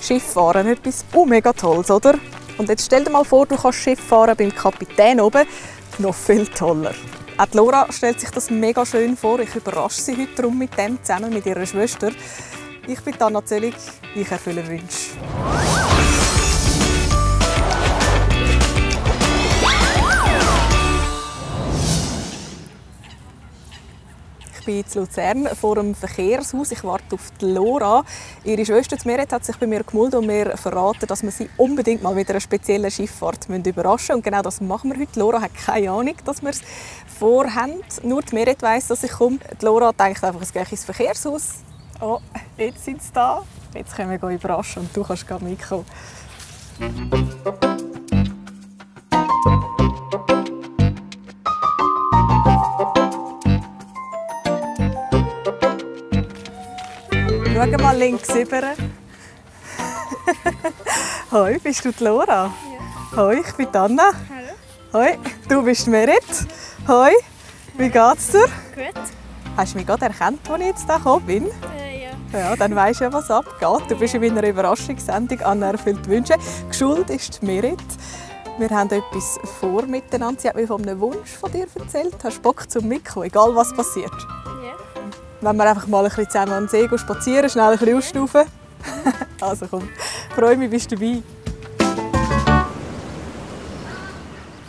Schifffahren, etwas mega Tolles, oder? Und jetzt stell dir mal vor, du kannst Schiff fahren beim Kapitän oben. Noch viel toller. Auch die Laura stellt sich das mega schön vor. Ich überrasche sie heute darum mit dem, zusammen mit ihrer Schwester. Ich bin Anna Zöllig, ich erfülle Wünsche. Ich bin in Luzern vor dem Verkehrshaus. Ich warte auf die Laura. Ihre Schwester Meret hat sich bei mir gemeldet und mir verraten, dass wir sie unbedingt mal mit einer speziellen Schifffahrt überraschen müssen. Und genau das machen wir heute. Laura hat keine Ahnung, dass wir es vorhaben. Nur die Meret weiss, dass ich komme. Die Laura denkt einfach, es gehe ins Verkehrshaus. Oh, jetzt sind sie da. Jetzt können wir überraschen und du kannst gerade mitkommen. Schau mal links rüber. Hoi, bist du die Laura? Ja. Hoi, ich bin Anna. Hallo. Hoi, du bist Merit. Hoi, wie geht's dir? Gut. Hast du mich gerade erkannt, als ich jetzt da gekommen bin? Ja. Ja, dann weisst du ja, was abgeht. Du bist in meiner Überraschungssendung «Anna erfüllt Wünsche». Geschuld ist die Merit. Wir haben etwas vor miteinander. Sie hat mir von einem Wunsch von dir erzählt. Hast du Bock zum Mitkommen, egal was passiert? Ja. Wenn wir einfach mal ein bisschen zusammen an den See gehen, spazieren, schnell ein bisschen ausstaufen. Also komm, freue mich, bist du dabei.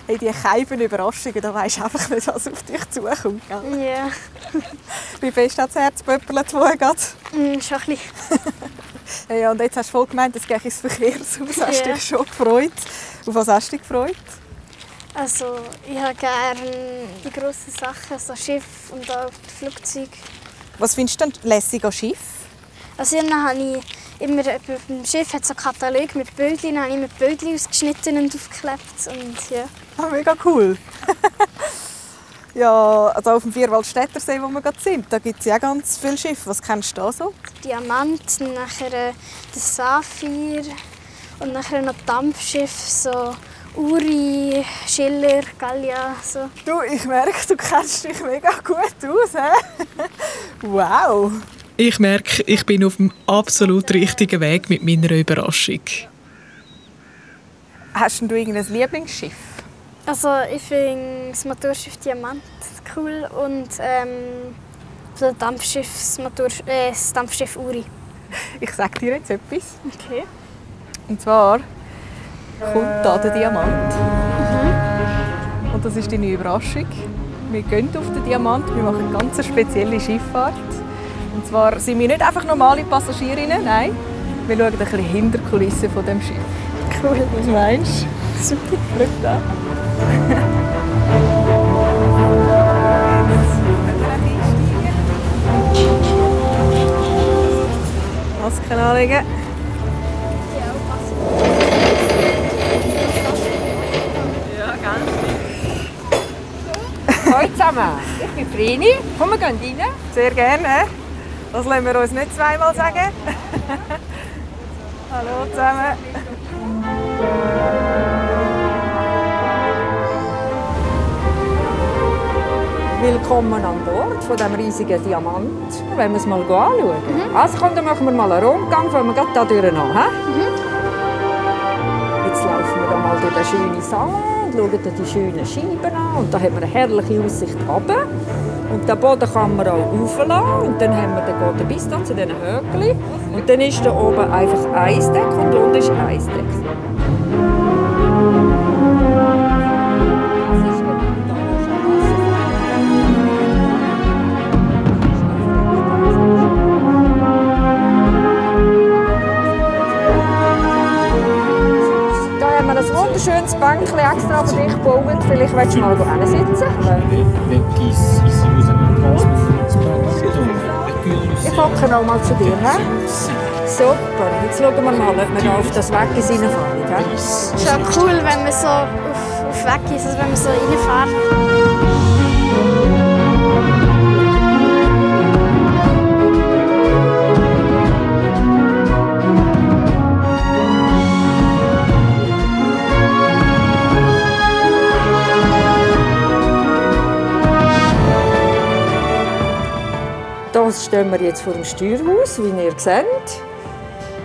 Hey, diese keifen Überraschungen, da weisst du einfach nicht, was auf dich zukommt. Gell? Ja. Wie fest hat das Herz pöppelt vorher gerade? Schon ein bisschen. Ja, und jetzt hast du voll gemeint, es gehe ins Verkehrshaus. Hast du Ja. dich schon gefreut? Auf was hast du dich gefreut? Also, ich habe gerne die grossen Sachen, so Schiff und auch Flugzeuge. Was findest du denn lässig an Schiff? Also, dann habe ich immer beim Schiff hat so einen Katalog mit Bildchen, dann habe ich immer Bildchen ausgeschnitten und aufgeklebt. Und, ja. Ah, mega cool. Ja, also auf dem Vierwaldstättersee, wo wir gerade sind, da gibt es ja ganz viele Schiffe. Was kennst du da so? Diamant, nachher der Saphir und nachher noch Dampfschiff, so Uri, Schiller, Gallia. So. Du, ich merke, du kennst dich mega gut aus. He? Wow. Ich merke, ich bin auf dem absolut richtigen Weg mit meiner Überraschung. Hast du irgendein Lieblingsschiff? Also ich finde das Motorschiff Diamant cool und das Dampfschiff, das Dampfschiff Uri. Ich sage dir jetzt etwas. Okay. Und zwar kommt hier der Diamant. Und das ist deine Überraschung. Wir gehen auf den Diamant, wir machen eine ganz spezielle Schifffahrt. Und zwar sind wir nicht einfach normale Passagierinnen, nein. Wir schauen ein bisschen hinter die Kulissen von dem Schiff. Cool. Was meinst du? Super, schau da. Masken anlegen. Hallo zusammen, ich bin Vreni. Komm, wir gehen rein. Sehr gerne. Das lassen wir uns nicht zweimal sagen. Hallo zusammen. Willkommen an Bord von diesem riesigen Diamant. Wollen wir es mal anschauen? Also komm, dann machen wir mal einen Rundgang, fangen wir gerade da durch an. Jetzt laufen wir da mal durch den schönen Salon und schauen da die schönen Scheiben an. Und da haben wir eine herrliche Aussicht runter. Und den Boden kann man auch rauflassen. Und dann haben wir den bis da zu diesen Höckchen. Und dann ist da oben einfach Eisdeck und unten ist Eisdeck. Ein wunderschönes Bänkchen extra für dich gebaut. Vielleicht willst du mal hinsitzen. Ich hocke noch mal zu dir. Super. Jetzt schauen wir mal, ob wir noch auf das Weg reinfahren. Es ist auch cool, wenn man so auf Weg ist, also wenn man so reinfährt. Hier stehen wir jetzt vor dem Steuerhaus, wie ihr seht.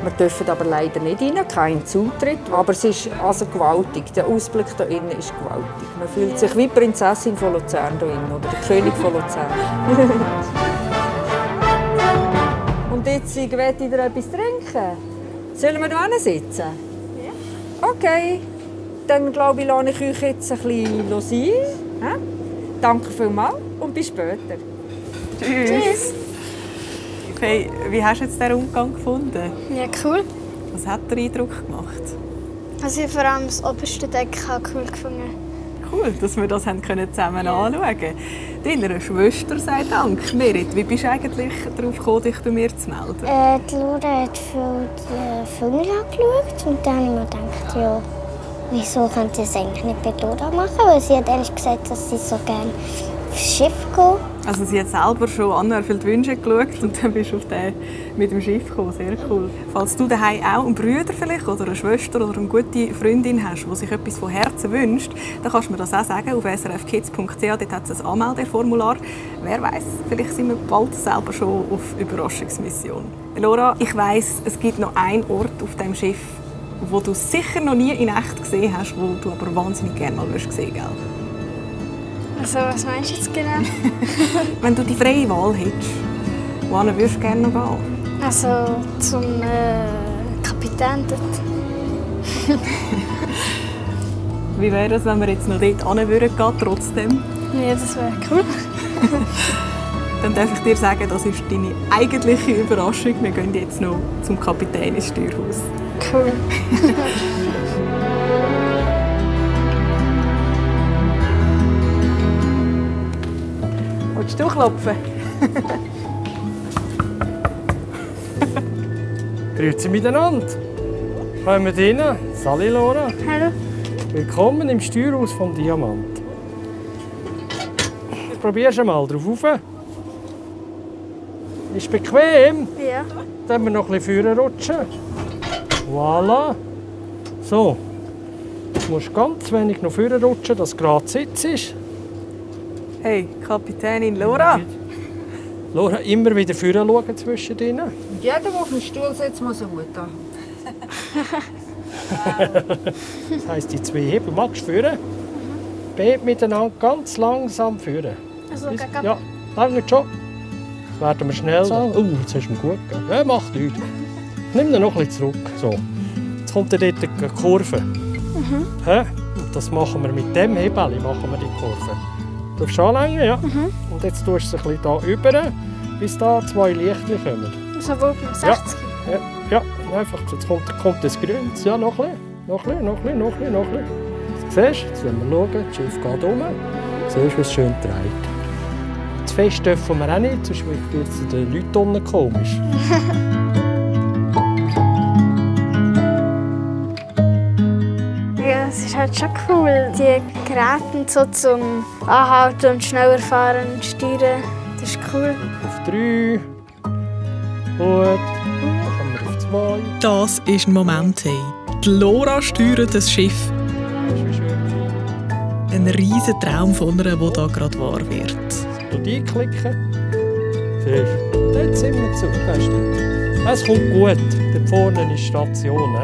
Wir dürfen aber leider nicht rein, kein Zutritt. Aber es ist also gewaltig. Der Ausblick hier innen ist gewaltig. Man fühlt sich wie die Prinzessin von Luzern hier innen, oder der König von Luzern. Und jetzt wollt ihr etwas trinken? Sollen wir hier sitzen? Ja. Okay. Dann glaube ich, lasse ich euch jetzt ein bisschen sein. Danke vielmals und bis später. Tschüss. Hey, wie hast du jetzt diesen Umgang gefunden? Ja, cool. Was hat der Eindruck gemacht? Also ich vor allem das oberste Deck cool gefunden. Cool, dass wir das zusammen anschauen konnten. Deiner Schwester sei Dank. Merit, wie bist du eigentlich darauf gekommen, dich bei mir zu melden? Die Laura hat für die Vögel angeschaut und dann habe ich mir gedacht, ja, wieso könnte ich es eigentlich nicht bei Laura machen? Weil sie hat eigentlich gesagt, dass sie so gerne aufs Schiff geht. Also sie hat selber schon anerfüllte Wünsche geschaut und dann bist du auf den mit dem Schiff gekommen. Sehr cool. Falls du daheim auch einen Bruder vielleicht oder eine Schwester oder eine gute Freundin hast, die sich etwas von Herzen wünscht, dann kannst du mir das auch sagen auf srfkids.ch. Dort hat es ein Anmeldeformular. Wer weiß, vielleicht sind wir bald selber schon auf Überraschungsmission. Laura, ich weiss, es gibt noch einen Ort auf diesem Schiff, wo du sicher noch nie in echt gesehen hast, wo du aber wahnsinnig gerne mal sehen willst, gell? Also, was meinst du jetzt genau? Wenn du die freie Wahl hättest, wohin würdest du gerne noch gehen? Also zum Kapitän dort. Wie wäre es, wenn wir jetzt noch dort hin würden gehen, trotzdem? Ja, das wäre cool. Dann darf ich dir sagen, das ist deine eigentliche Überraschung. Wir gehen jetzt noch zum Kapitän ins Steuerhaus. Cool. Willst du klopfen? Grüezi miteinander. Kommen wir rein. Sali Laura. Hallo. Willkommen im Steuerhaus vom Diamant. Probierst du mal drauf rauf. Ist bequem? Ja. Dann wir noch ein bisschen vorne rutschen. Voilà. So. Du musst ganz wenig noch vorne rutschen, dass du gerade sitzt. Hey, Kapitänin Laura. Laura, immer wieder vorne schauen zwischen ihnen. Und jeder, der auf dem Stuhl sitzt, muss einen Hut haben. Das heisst, die zwei Hebel magst du führen. Beide miteinander ganz langsam führen. Also gegen Ja, lange schon. Jetzt werden wir schnell. Oh, jetzt hast du ihm gut gegeben. Ja, macht nichts. Nimm ihn noch ein bisschen zurück. So. Jetzt kommt dort eine Kurve. Hä? Und das machen wir mit dem Hebel, machen wir die Kurve. Du darfst anlängen, ja. Und jetzt tust du es ein bisschen hier rüber, bis da zwei Lichtchen kommen. So wo beim 60. Ja, einfach. Jetzt kommt das Grün. Ja, noch ein bisschen. Noch ein bisschen. Siehst du? Jetzt wollen wir schauen. Das Schiff geht um. Siehst du, wie es schön dreht. Zu fest dürfen wir auch nicht, sonst wird es den Leuten unten komisch. Ja, es ist halt schon cool. Die Geräte so zum Anhalten und schneller fahren und steuern, das ist cool. Auf 3. Gut. Dann kommen wir auf 2. Das ist ein Moment. Hey. Die Laura steuert das Schiff. Das ist wie schön. Ein riesiger Traum von einer, der hier gerade wahr wird. Du einklicken. Siehst du? Dort sind wir zu. Das stimmt. Es kommt gut. Dort vorne ist die Station.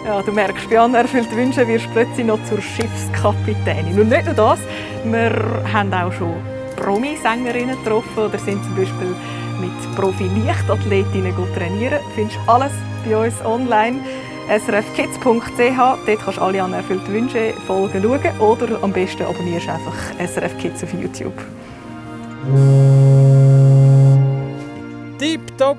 Ja, du merkst, bei anerfüllten Wünschen wirst du plötzlich noch zur Schiffskapitänin. Und nicht nur das, wir haben auch schon Promi-Sängerinnen getroffen oder sind zum Beispiel mit Profi-Leichtathletinnen trainieren. Du findest alles bei uns online. srfkids.ch. Dort kannst du alle anerfüllten Wünsche Folgen schauen oder am besten abonnierst du einfach SRF Kids auf YouTube. Tipptopp.